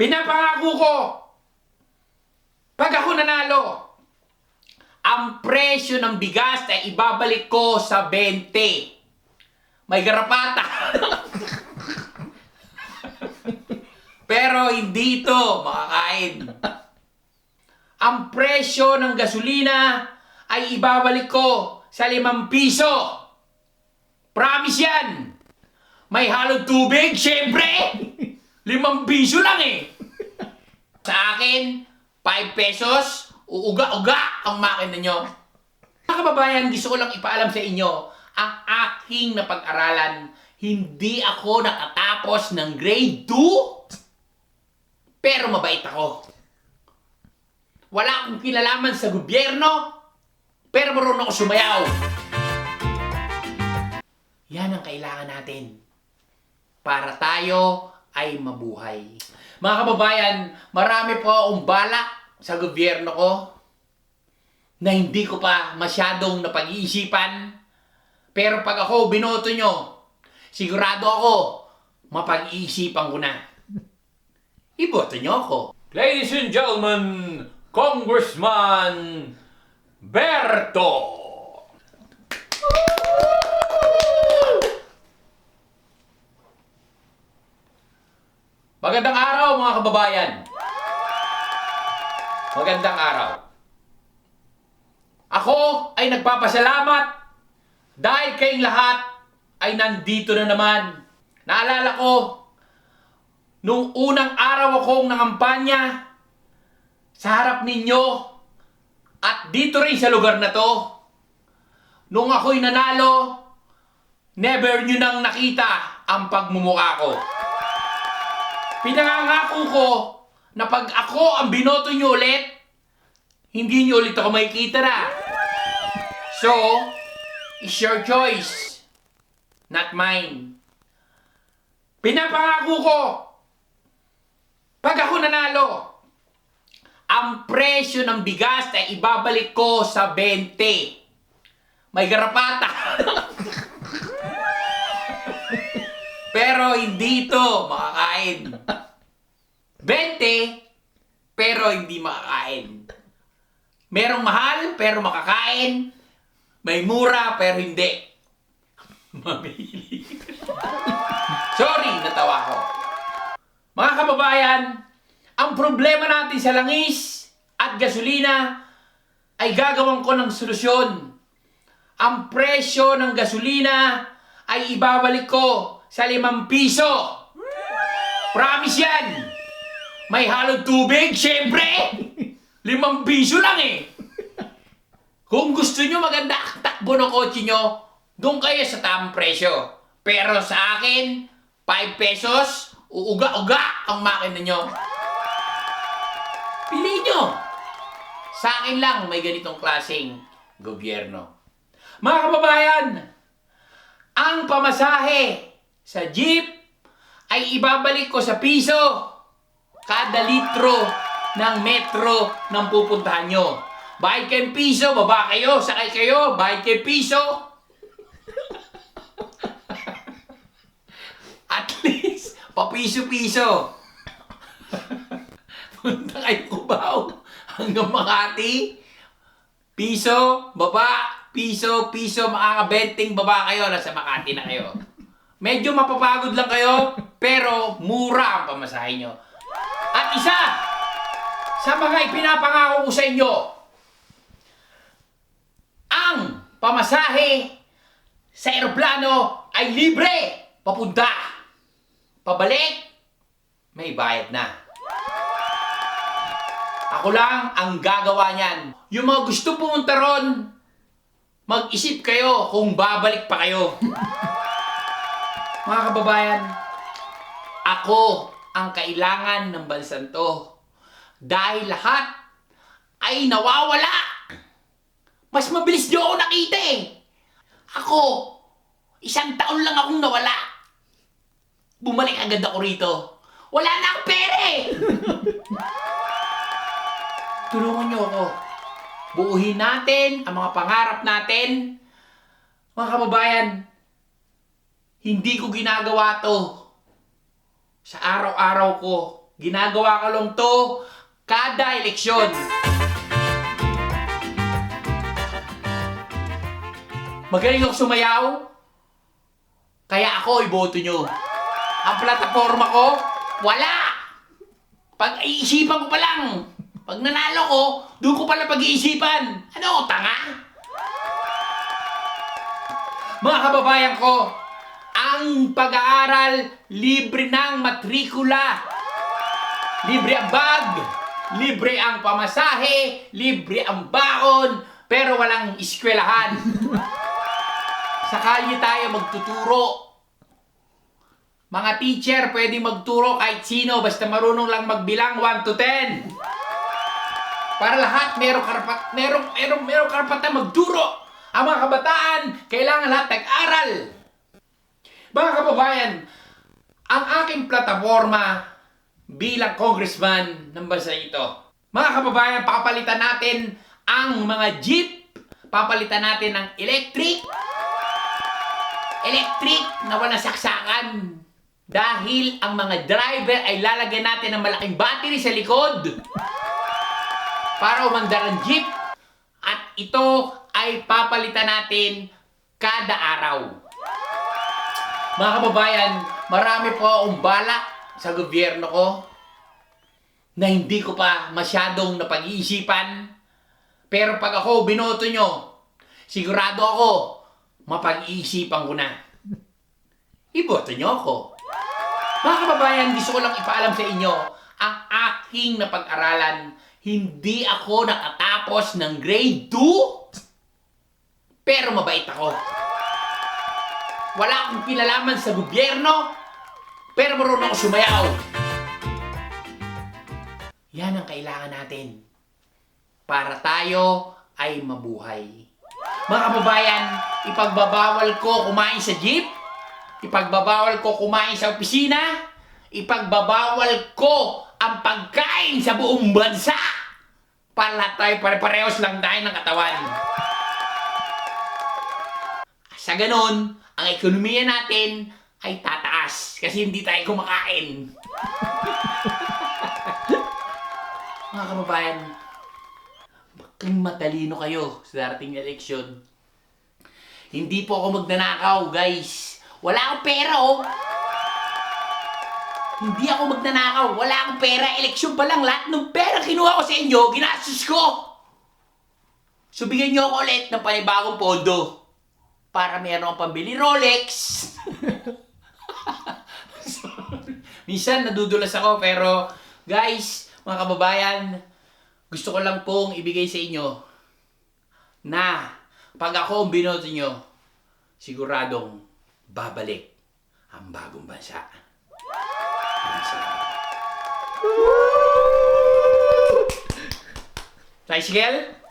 Pinapangako ko, pag ako nanalo, ang presyo ng bigas ay ibabalik ko sa 20. May garapata. Pero hindi ito makakain. Ang presyo ng gasolina ay ibabalik ko sa 5 piso. Promise yan. May halong tubig, syempre. 5 piso lang eh. Sa akin, 5 pesos, uuga-uga ang makina nyo. Mga kababayan, gusto ko lang ipaalam sa inyo, ang aking napag-aralan, hindi ako nakatapos ng grade 2, pero mabait ako. Wala akong kinalaman sa gobyerno, pero marunong ako sumayaw. Yan ang kailangan natin para tayo ay mabuhay. Mga kababayan, marami po akong balak sa gobyerno ko na hindi ko pa masyadong napag-iisipan. Pero pag ako binoto nyo, sigurado ako mapag-iisipan ko na. Iboto nyo ako. Ladies and gentlemen, Congressman Berto! Magandang araw mga kababayan. Magandang araw. Ako ay nagpapasalamat dahil kayong lahat ay nandito na naman. Naalala ko, nung unang araw akong nangampanya sa harap ninyo at dito rin sa lugar na to, nung ako'y nanalo, never nyo nang nakita ang pagmumukha ko. Pinangangako ko na pag ako ang binoto nyo ulit, hindi nyo ulit ako makikita na. So, it's your choice, not mine. Pinapangako ko, pag ako nanalo, ang presyo ng bigas ay ibabalik ko sa 20. May garapata. Pero hindi ito makakain. 20, pero hindi makakain. Merong mahal, pero makakain. May mura, pero hindi. Mamili. Sorry, natawa ko. Mga kababayan, ang problema natin sa langis at gasolina ay gagawan ko ng solusyon. Ang presyo ng gasolina ay ibabalik ko sa 5 piso. Promise yan. May halong tubig, syempre. 5 piso lang eh. Kung gusto nyo maganda ang takbo ng kotse nyo, doon kayo sa tamang presyo. Pero sa akin, 5 pesos, uuga-uga ang makina nyo. Pili nyo. Sa akin lang may ganitong klaseng gobyerno. Mga kababayan, ang pamasahe sa jeep ay ibabalik ko sa piso kada litro ng metro ng pupuntahan nyo. Bayad kayong piso, baba kayo, sakay kayo, bayad kayong piso. At least, papiso-piso. Punta kayo Cubao hanggang Makati. Piso, baba, piso, makakabenting baba kayo, nasa Makati na kayo. Medyo mapapagod lang kayo, pero mura ang pamasahe nyo. At isa, sa mga ipinapangako ko sa inyo, ang pamasahe sa eroplano ay libre. Papunta. Pabalik, may bayad na. Ako lang ang gagawa niyan. Yung mga gusto pumunta ron, mag-isip kayo kung babalik pa kayo. Mga kababayan, ako ang kailangan ng bansang to. Dahil lahat ay nawawala. Mas mabilis di ako nakita eh. Ako, 1 taon lang akong nawala. Bumalik agad ako rito. Wala na akong pera eh. Tulungan niyo ako. Buuhin natin ang mga pangarap natin. Mga kababayan, hindi ko ginagawa to sa araw-araw ko. ginagawa ko lang to kada eleksyon. Magaling ako sumayaw, kaya ako iboto nyo. Ang plataforma ko, wala! Pag-iisipan ko pa lang. Pag nanalo ko, doon ko pala pag-iisipan. Ano, tanga? Mga kababayan ko, ang pag-aaral, libre ng matrikula. Libre ang bag, libre ang pamasahe, libre ang baon, pero walang eskwelahan. Sa kalye tayo magtuturo. Mga teacher, pwedeng magturo kahit sino, basta marunong lang magbilang 1 to 10. Para lahat merong karapatan magturo. Ang mga kabataan, kailangan lahat nag-aral. Mga kababayan, ang aking plataforma bilang congressman ng bansa ito. Mga kababayan, papalitan natin ang mga jeep, papalitan natin ng electric na walang saksakan. Dahil ang mga driver ay lalagyan natin ng malaking battery sa likod para umandar ang jeep. At ito ay papalitan natin kada araw. Mga kababayan, marami po akong balak sa gobyerno ko na hindi ko pa masyadong napag-iisipan. Pero pag ako binoto nyo, sigurado ako, mapag-iisipan ko na. Iboto nyo ako. Mga kababayan, gusto ko lang ipaalam sa inyo, ang aking napag-aralan, hindi ako nakatapos ng grade 2, pero mabait ako. Wala akong kinalaman sa gobyerno, pero marunong ako sumayaw. Yan ang kailangan natin para tayo ay mabuhay. Mga kababayan, ipagbabawal ko kumain sa jeep, ipagbabawal ko kumain sa opisina, ipagbabawal ko ang pagkain sa buong bansa para lahat tayo pare-parehos lang tayo ng katawan. Sa ganun, ang ekonomiya natin ay tataas kasi hindi tayo kumakain. Mga kababayan, maging matalino kayo sa darating eleksyon. Hindi po ako magnanakaw, guys. Wala akong pera, oh. Hindi ako magnanakaw. Wala akong pera. Eleksyon pa lang. Lahat ng pera kinuha ko sa inyo, ginastos ko. So, bigyan nyo ako ulit ng panibagong pondo para meron akong pambili Rolex. So, minsan nadudulas ako, pero guys, mga kababayan, gusto ko lang pong ibigay sa inyo na pag ako ang binoto nyo, siguradong babalik ang bagong bansa. Tricycle?